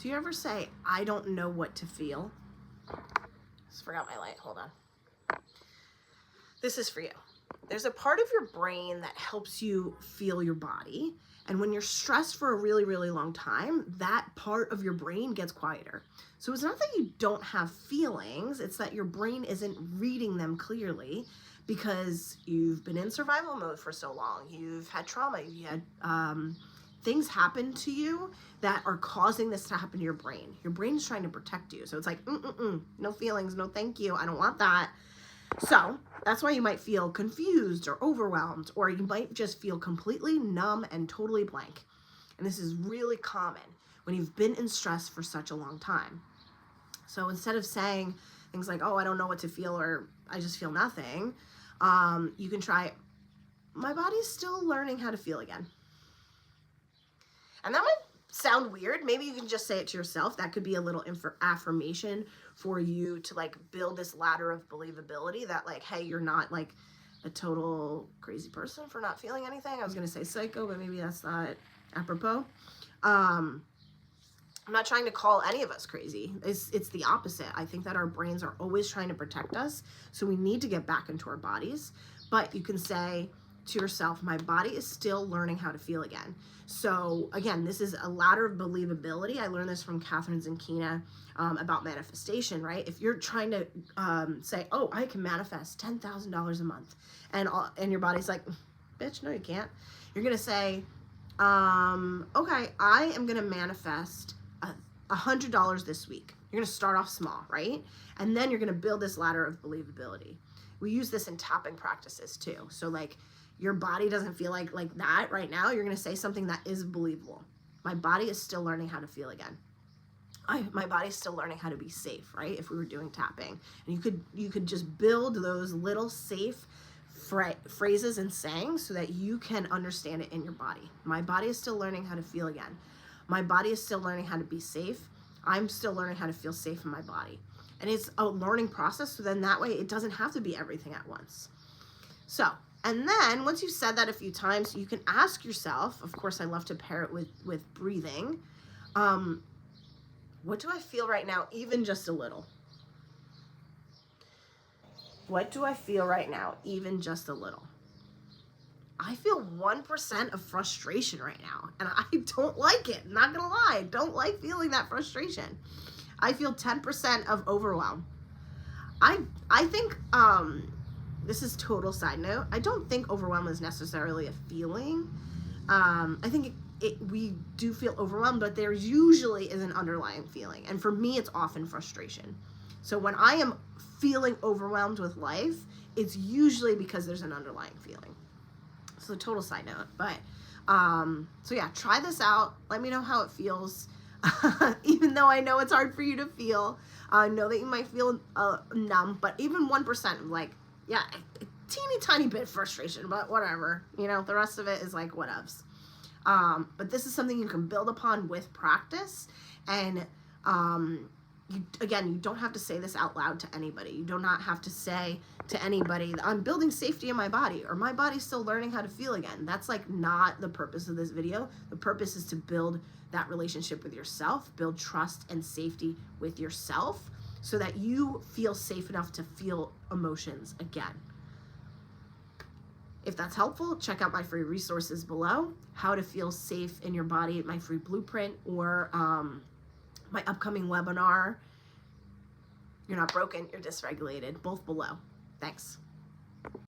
Do you ever say, I don't know what to feel? Just forgot my light, hold on. This is for you. There's a part of your brain that helps you feel your body. And when you're stressed for a really, really long time, that part of your brain gets quieter. So it's not that you don't have feelings, it's that your brain isn't reading them clearly because you've been in survival mode for so long. You've had trauma, you had things happen to you that are causing this to happen to your brain. Your brain's trying to protect you. So it's like, no feelings, no thank you, I don't want that. So that's why you might feel confused or overwhelmed, or you might just feel completely numb and totally blank. And this is really common when you've been in stress for such a long time. So instead of saying things like, oh, I don't know what to feel, or I just feel nothing, you can try, my body's still learning how to feel again. And that might sound weird. Maybe you can just say it to yourself. That could be a little affirmation for you to like build this ladder of believability that like, hey, you're not like a total crazy person for not feeling anything. I was going to say psycho, but maybe that's not apropos. I'm not trying to call any of us crazy. It's the opposite. I think that our brains are always trying to protect us. So we need to get back into our bodies. But you can say to yourself, my body is still learning how to feel again. So again, this is a ladder of believability. I learned this from Catherine Zankina about manifestation, right? If you're trying to say, oh, I can manifest $10,000 a month, and your body's like, bitch, no, you can't. You're going to say, okay, I am going to manifest $100 this week. You're going to start off small, right? And then you're going to build this ladder of believability. We use this in tapping practices too. So like, your body doesn't feel like that right now, you're going to say something that is believable. My body is still learning how to feel again. My body's still learning how to be safe, right? If we were doing tapping. And you could just build those little safe phrases and sayings so that you can understand it in your body. My body is still learning how to feel again. My body is still learning how to be safe. I'm still learning how to feel safe in my body. And it's a learning process, so then that way it doesn't have to be everything at once. So, and then once you've said that a few times, you can ask yourself, of course, I love to pair it with breathing. What do I feel right now, even just a little? What do I feel right now, even just a little? I feel 1% of frustration right now, and I don't like it. Not gonna lie, I don't like feeling that frustration. I feel 10% of overwhelm. I think, this is total side note, I don't think overwhelm is necessarily a feeling. I think we do feel overwhelmed, but there usually is an underlying feeling. And for me, it's often frustration. So when I am feeling overwhelmed with life, it's usually because there's an underlying feeling. So total side note. But, so yeah, try this out. Let me know how it feels. Even though I know it's hard for you to feel. I know that you might feel numb, but even 1%, like, yeah, a teeny tiny bit of frustration, but whatever. You know, the rest of it is like whatevs. But this is something you can build upon with practice. And you don't have to say this out loud to anybody. You do not have to say to anybody, I'm building safety in my body, or my body's still learning how to feel again. That's like not the purpose of this video. The purpose is to build that relationship with yourself, build trust and safety with yourself so that you feel safe enough to feel emotions again. If that's helpful, check out my free resources below, how to feel safe in your body, my free blueprint, or my upcoming webinar, You're Not Broken, You're Dysregulated, both below. Thanks.